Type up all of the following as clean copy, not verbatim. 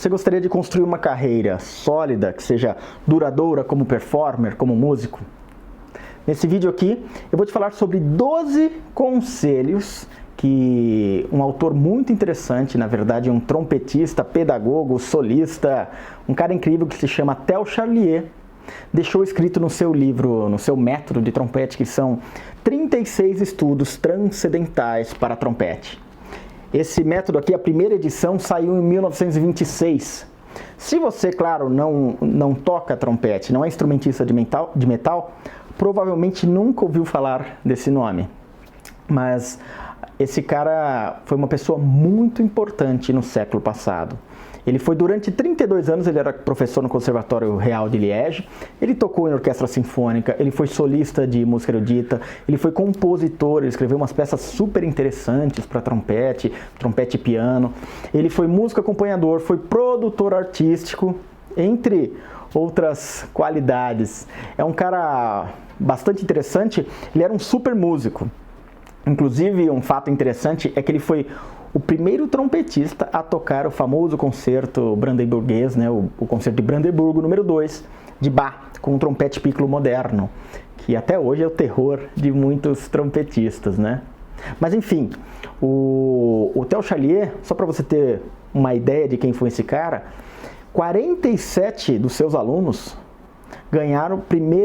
Você gostaria de construir uma carreira sólida, que seja duradoura como performer, como músico? Nesse vídeo aqui, eu vou te falar sobre 12 conselhos que um autor muito interessante, na verdade um trompetista, pedagogo, solista, um cara incrível que se chama Theo Charlier, deixou escrito no seu livro, no seu método de trompete, que são 36 estudos transcendentais para trompete. Esse método aqui, a primeira edição, saiu em 1926. Se você, claro, não toca trompete, não é instrumentista de metal, provavelmente nunca ouviu falar desse nome. Mas esse cara foi uma pessoa muito importante no século passado. Ele foi durante 32 anos, ele era professor no Conservatório Real de Liege, ele tocou em orquestra sinfônica, ele foi solista de música erudita, ele foi compositor, ele escreveu umas peças super interessantes para trompete e piano, ele foi músico acompanhador, foi produtor artístico, entre outras qualidades. É um cara bastante interessante, ele era um super músico. Inclusive, um fato interessante é que ele foi o primeiro trompetista a tocar o famoso concerto brandeburguês, né, o concerto de Brandeburgo número 2, de Bach, com um trompete piccolo moderno, que até hoje é o terror de muitos trompetistas, né? Mas enfim, o Theo Charlier, só para você ter uma ideia de quem foi esse cara, 47 dos seus alunos ganharam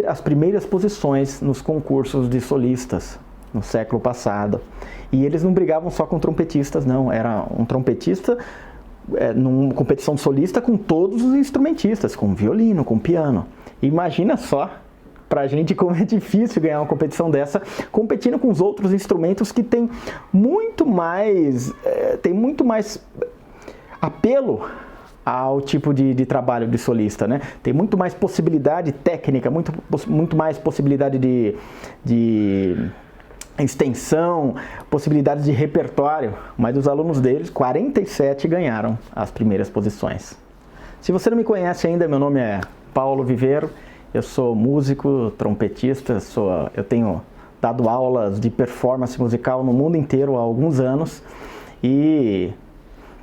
as primeiras posições nos concursos de solistas no século passado. E eles não brigavam só com trompetistas, não. Era um trompetista numa competição solista com todos os instrumentistas, com violino, com piano. Imagina só, pra gente, como é difícil ganhar uma competição dessa, competindo com os outros instrumentos que tem muito mais apelo ao tipo de trabalho de solista, né? Tem muito mais possibilidade técnica, muito mais possibilidade de extensão, possibilidades de repertório, mas dos alunos deles, 47 ganharam as primeiras posições. Se você não me conhece ainda, meu nome é Paulo Viveiro, eu sou músico, trompetista, eu tenho dado aulas de performance musical no mundo inteiro há alguns anos e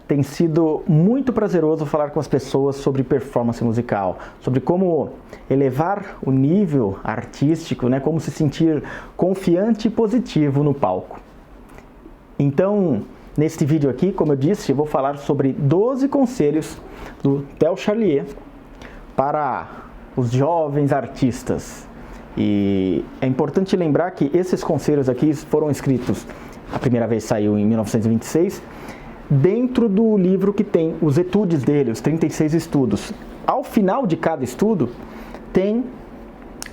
tem sido muito prazeroso falar com as pessoas sobre performance musical, sobre como elevar o nível artístico, né? Como se sentir confiante e positivo no palco. Então, neste vídeo aqui, como eu disse, eu vou falar sobre 12 conselhos do Theo Charlier para os jovens artistas. E é importante lembrar que esses conselhos aqui foram escritos, a primeira vez saiu em 1926, dentro do livro que tem os etudes dele, os 36 estudos. Ao final de cada estudo, tem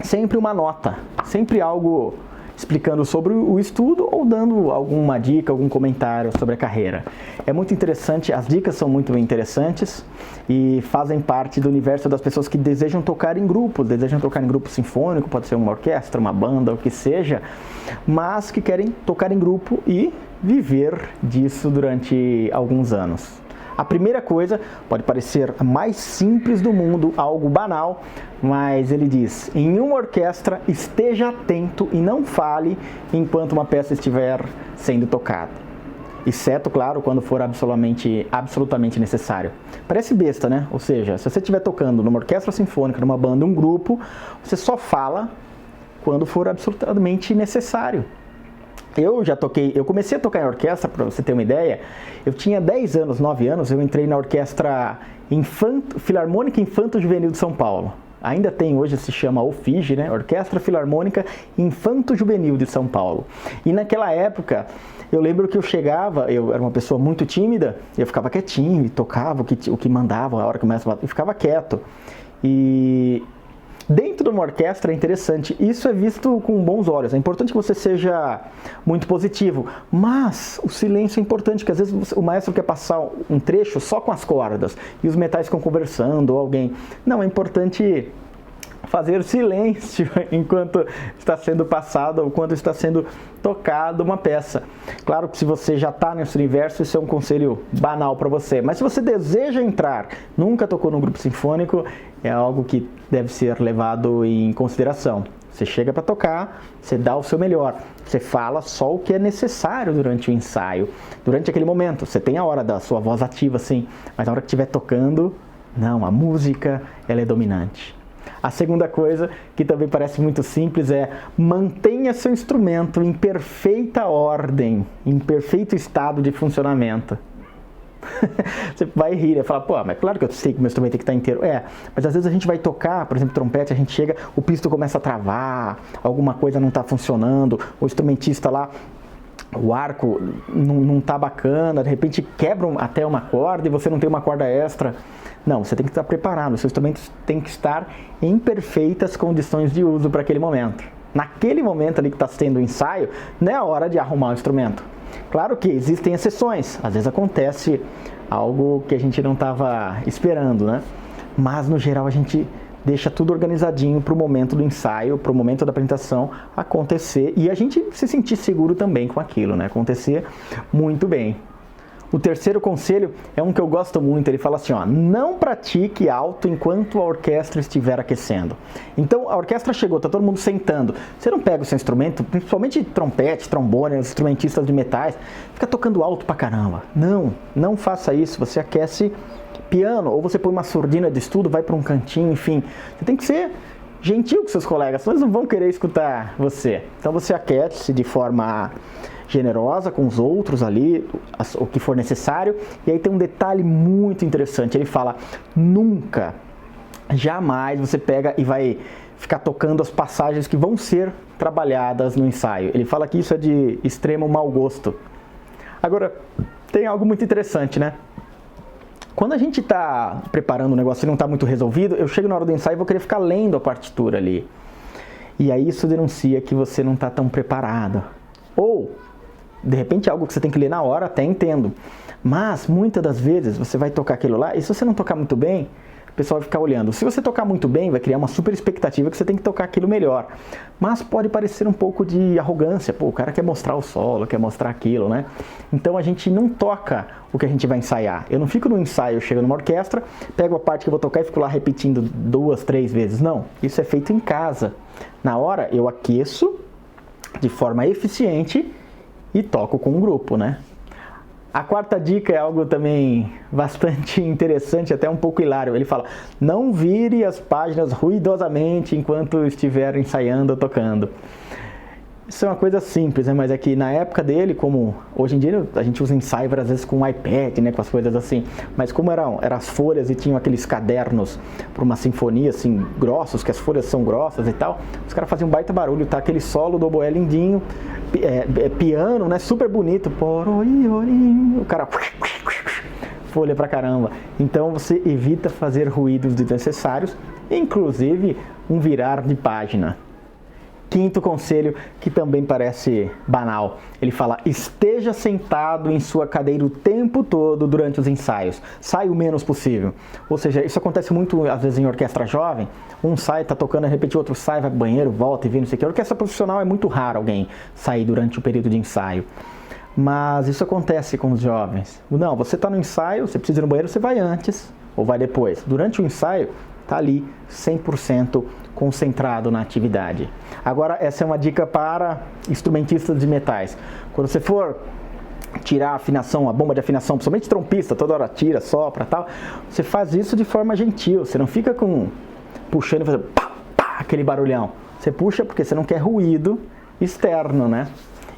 sempre uma nota, sempre algo explicando sobre o estudo ou dando alguma dica, algum comentário sobre a carreira. É muito interessante, as dicas são muito interessantes e fazem parte do universo das pessoas que desejam tocar em grupo sinfônico, pode ser uma orquestra, uma banda, o que seja, mas que querem tocar em grupo e viver disso durante alguns anos. A primeira coisa pode parecer a mais simples do mundo, algo banal, mas ele diz: em uma orquestra esteja atento e não fale enquanto uma peça estiver sendo tocada. Exceto, claro, quando for absolutamente necessário. Parece besta, né? Ou seja, se você estiver tocando numa orquestra sinfônica, numa banda, um grupo, você só fala quando for absolutamente necessário. Eu comecei a tocar em orquestra, para você ter uma ideia, eu tinha 10 anos, 9 anos, eu entrei na orquestra Filarmônica Infanto Juvenil de São Paulo. Ainda tem hoje, se chama OFIG, né? Orquestra Filarmônica Infanto Juvenil de São Paulo. E naquela época, eu lembro que eu era uma pessoa muito tímida, eu ficava quietinho e tocava o que mandava, a hora que começava, eu ficava quieto. E dentro de uma orquestra é interessante, isso é visto com bons olhos, é importante que você seja muito positivo, mas o silêncio é importante, que às vezes o maestro quer passar um trecho só com as cordas e os metais ficam conversando ou alguém. Não, é importante fazer silêncio enquanto está sendo passado ou quando está sendo tocada uma peça. Claro que se você já está nesse universo, isso é um conselho banal para você, mas se você deseja entrar, nunca tocou num grupo sinfônico, é algo que deve ser levado em consideração. Você chega para tocar, você dá o seu melhor. Você fala só o que é necessário durante o ensaio, durante aquele momento. Você tem a hora da sua voz ativa, sim, mas na hora que estiver tocando, não, a música, ela é dominante. A segunda coisa, que também parece muito simples, é mantenha seu instrumento em perfeita ordem, em perfeito estado de funcionamento. Você vai rir, vai falar, pô, mas claro que eu sei que o meu instrumento tem que estar inteiro. Mas às vezes a gente vai tocar, por exemplo, trompete, a gente chega, o pisto começa a travar, alguma coisa não está funcionando, o instrumentista lá, o arco não está bacana, de repente quebram até uma corda e você não tem uma corda extra. Não, você tem que estar preparado, o seu instrumento tem que estar em perfeitas condições de uso para aquele momento. Naquele momento ali que está sendo o ensaio, não é a hora de arrumar o instrumento. Claro que existem exceções, às vezes acontece algo que a gente não estava esperando, né? Mas no geral a gente deixa tudo organizadinho para o momento do ensaio, para o momento da apresentação acontecer e a gente se sentir seguro também com aquilo, né? Acontecer muito bem. O terceiro conselho é um que eu gosto muito, ele fala assim, ó, não pratique alto enquanto a orquestra estiver aquecendo. Então a orquestra chegou, está todo mundo sentando, você não pega o seu instrumento, principalmente trompete, trombone, os instrumentistas de metais, fica tocando alto pra caramba. Não faça isso, você aquece piano, ou você põe uma surdina de estudo, vai para um cantinho, enfim. Você tem que ser gentil com seus colegas, senão eles não vão querer escutar você. Então você aquece de forma generosa com os outros ali, o que for necessário. E aí tem um detalhe muito interessante, ele fala, nunca, jamais você pega e vai ficar tocando as passagens que vão ser trabalhadas no ensaio. Ele fala que isso é de extremo mau gosto. Agora, tem algo muito interessante, né? Quando a gente está preparando um negócio e não está muito resolvido, eu chego na hora do ensaio e vou querer ficar lendo a partitura ali. E aí isso denuncia que você não está tão preparado. Ou, de repente, algo que você tem que ler na hora, até entendo. Mas, muitas das vezes, você vai tocar aquilo lá, e se você não tocar muito bem, o pessoal vai ficar olhando. Se você tocar muito bem, vai criar uma super expectativa que você tem que tocar aquilo melhor. Mas pode parecer um pouco de arrogância. Pô, o cara quer mostrar o solo, quer mostrar aquilo, né? Então a gente não toca o que a gente vai ensaiar. Eu não fico no ensaio, eu chego numa orquestra, pego a parte que eu vou tocar e fico lá repetindo 2, 3 vezes. Não, isso é feito em casa. Na hora eu aqueço de forma eficiente e toco com um grupo, né? A quarta dica é algo também bastante interessante, até um pouco hilário. Ele fala, não vire as páginas ruidosamente enquanto estiver ensaiando ou tocando. Isso é uma coisa simples, né? Mas é que na época dele, como hoje em dia a gente usa ensaio às vezes com um iPad, né? Com as coisas assim. Mas como eram as folhas e tinham aqueles cadernos para uma sinfonia assim, grossos, que as folhas são grossas e tal, os caras faziam um baita barulho, tá? Aquele solo do oboé lindinho, piano, né? Super bonito. O cara... folha pra caramba. Então você evita fazer ruídos desnecessários, inclusive um virar de página. Quinto conselho, que também parece banal, ele fala, esteja sentado em sua cadeira o tempo todo durante os ensaios, sai o menos possível. Ou seja, isso acontece muito às vezes em orquestra jovem, um sai, tá tocando, de repente o outro sai, vai pro banheiro, volta e vem, não sei o que. A orquestra profissional é muito raro alguém sair durante o período de ensaio. Mas isso acontece com os jovens. Não, você está no ensaio, você precisa ir no banheiro, você vai antes ou vai depois. Durante o ensaio, está ali 100% concentrado na atividade. Agora, essa é uma dica para instrumentistas de metais. Quando você for tirar a afinação, a bomba de afinação, principalmente trompista, toda hora tira, sopra, tal, você faz isso de forma gentil. Você não fica puxando e fazendo pá, pá, aquele barulhão. Você puxa porque você não quer ruído externo, né?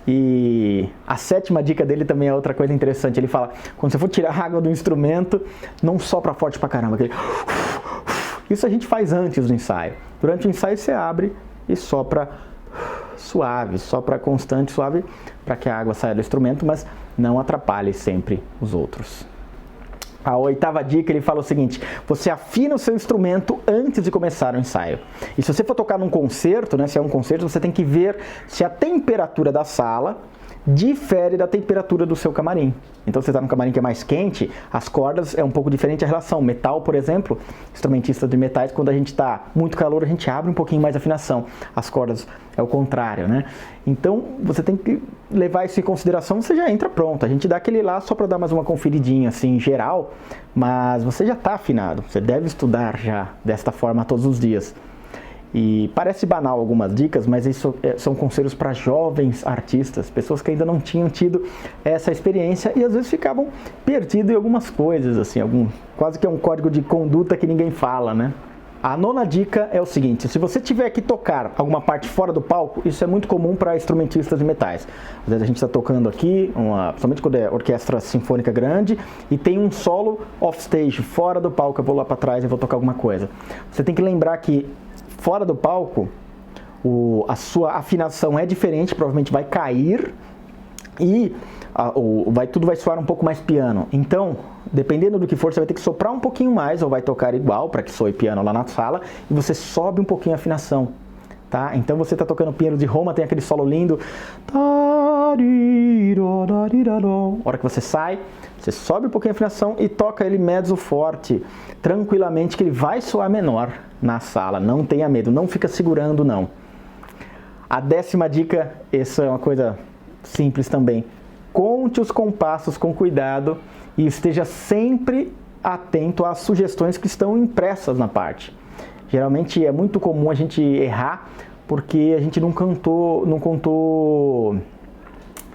E a sétima dica dele também é outra coisa interessante. Ele fala, quando você for tirar a água do instrumento, não sopra forte pra caramba. Aquele... Isso a gente faz antes do ensaio. Durante o ensaio você abre e sopra suave, sopra constante, suave, para que a água saia do instrumento, mas não atrapalhe sempre os outros. A oitava dica, ele fala o seguinte, você afina o seu instrumento antes de começar o ensaio. E se você for tocar num concerto, né, se é um concerto, você tem que ver se a temperatura da sala difere da temperatura do seu camarim. Então, você está num camarim que é mais quente, as cordas é um pouco diferente a relação. Metal, por exemplo, instrumentista de metais, quando a gente está muito calor, a gente abre um pouquinho mais a afinação. As cordas é o contrário, né? Então, você tem que levar isso em consideração, você já entra pronto. A gente dá aquele lá só para dar mais uma conferidinha, assim, geral, mas você já está afinado. Você deve estudar já desta forma todos os dias. E parece banal algumas dicas, mas isso são conselhos para jovens artistas, pessoas que ainda não tinham tido essa experiência e às vezes ficavam perdidos em algumas coisas, assim, quase que é um código de conduta que ninguém fala, né? A nona dica é o seguinte: se você tiver que tocar alguma parte fora do palco, isso é muito comum para instrumentistas de metais. Às vezes a gente está tocando aqui, principalmente quando é orquestra sinfônica grande, e tem um solo off-stage, fora do palco, eu vou lá para trás e vou tocar alguma coisa. Você tem que lembrar que fora do palco, a sua afinação é diferente, provavelmente vai cair e tudo vai soar um pouco mais piano. Então, dependendo do que for, você vai ter que soprar um pouquinho mais ou vai tocar igual para que soe piano lá na sala e você sobe um pouquinho a afinação, tá? Então você está tocando Pinheiro de Roma, tem aquele solo lindo. A hora que você sai, você sobe um pouquinho a afinação e toca ele mezzo forte, tranquilamente, que ele vai soar menor na sala. Não tenha medo, não fica segurando não. A 10ª dica, essa é uma coisa simples também. Conte os compassos com cuidado e esteja sempre atento às sugestões que estão impressas na parte. Geralmente é muito comum a gente errar porque a gente não contou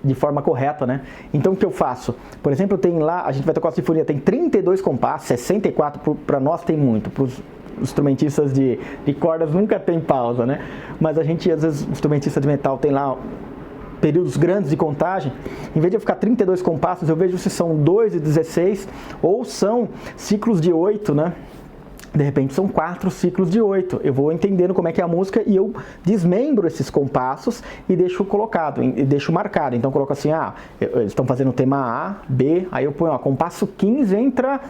de forma correta, né? Então o que eu faço? Por exemplo, tem lá, a gente vai tocar a sinfonia, tem 32 compassos, 64 para nós tem muito, para os instrumentistas de cordas nunca tem pausa, né? Mas a gente, às vezes, instrumentista de metal tem lá períodos grandes de contagem, em vez de eu ficar 32 compassos, eu vejo se são 2 e 16 ou são ciclos de 8, né? De repente são 4 ciclos de 8. Eu vou entendendo como é que é a música e eu desmembro esses compassos e deixo colocado, e deixo marcado. Então eu coloco assim, eles estão fazendo o tema A, B, aí eu ponho, compasso 15 entra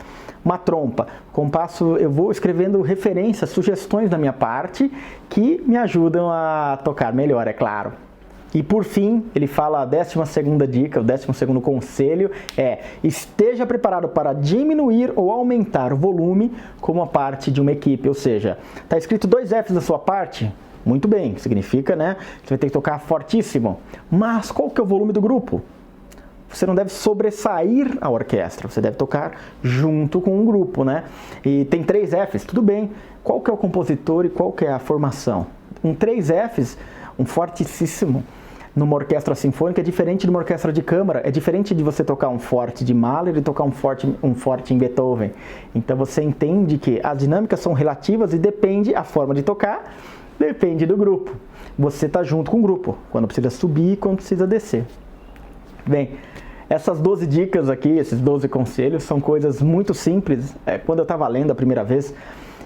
uma trompa. Compasso, eu vou escrevendo referências, sugestões da minha parte que me ajudam a tocar melhor, é claro. E por fim, ele fala a 12ª dica, o 12º conselho é: esteja preparado para diminuir ou aumentar o volume como a parte de uma equipe. Ou seja, está escrito 2 Fs na sua parte? Muito bem, significa, né, que você vai ter que tocar fortíssimo. Mas qual que é o volume do grupo? Você não deve sobressair a orquestra, você deve tocar junto com um grupo, né? E tem 3 Fs, tudo bem. Qual que é o compositor e qual que é a formação? Um 3 Fs, um fortíssimo, numa orquestra sinfônica é diferente de uma orquestra de câmara, é diferente de você tocar um forte de Mahler e tocar um forte em Beethoven. Então você entende que as dinâmicas são relativas e depende a forma de tocar, depende do grupo. Você está junto com o grupo, quando precisa subir e quando precisa descer. Bem, essas 12 dicas aqui, esses 12 conselhos, são coisas muito simples. Quando eu estava lendo a primeira vez,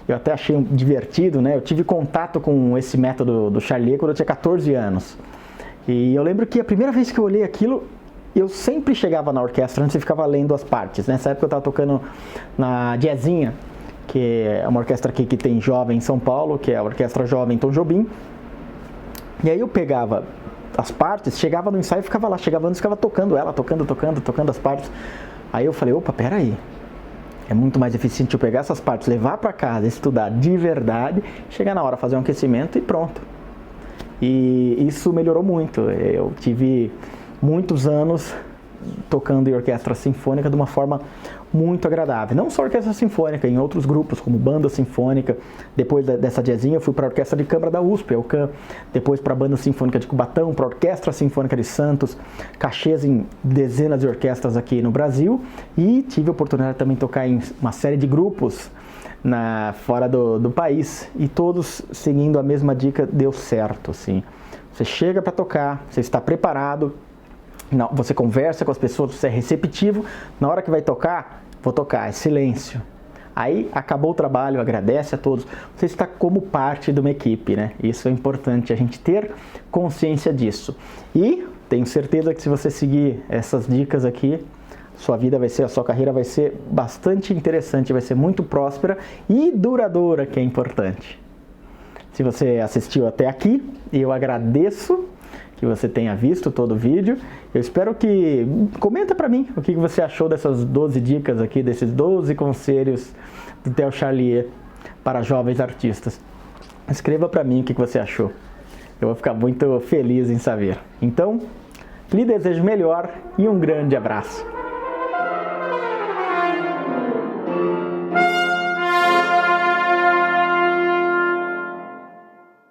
eu até achei divertido, né? Eu tive contato com esse método do Charlier quando eu tinha 14 anos. E eu lembro que a primeira vez que eu olhei aquilo, eu sempre chegava na orquestra antes e ficava lendo as partes. Nessa época eu estava tocando na Jazzinha, que é uma orquestra aqui que tem jovem em São Paulo, que é a Orquestra Jovem Tom Jobim. E aí eu pegava as partes, chegava no ensaio e ficava lá, chegava antes e ficava tocando ela, tocando as partes. Aí eu falei, opa, peraí. É muito mais eficiente eu pegar essas partes, levar para casa, estudar de verdade, chegar na hora, fazer um aquecimento e pronto. E isso melhorou muito. Eu tive muitos anos tocando em orquestra sinfônica de uma forma muito agradável. Não só orquestra sinfônica, em outros grupos, como banda sinfônica. Depois dessa jazzinha, eu fui para a orquestra de câmara da USP, a UCAM. Depois para a banda sinfônica de Cubatão, para a orquestra sinfônica de Santos. Cachês em dezenas de orquestras aqui no Brasil. E tive a oportunidade de também tocar em uma série de grupos fora do país. E todos seguindo a mesma dica, deu certo, assim. Você chega para tocar, você está preparado, você conversa com as pessoas, você é receptivo. Na hora que vai tocar, vou tocar, é silêncio. Aí acabou o trabalho, agradece a todos. Você está como parte de uma equipe, né? Isso é importante, a gente ter consciência disso. E tenho certeza que se você seguir essas dicas aqui, a sua carreira vai ser bastante interessante, vai ser muito próspera e duradoura, que é importante. Se você assistiu até aqui, eu agradeço que você tenha visto todo o vídeo. Eu espero que... Comenta pra mim o que você achou dessas 12 dicas aqui, desses 12 conselhos do Theo Charlier para jovens artistas. Escreva pra mim o que você achou. Eu vou ficar muito feliz em saber. Então, lhe desejo melhor e um grande abraço.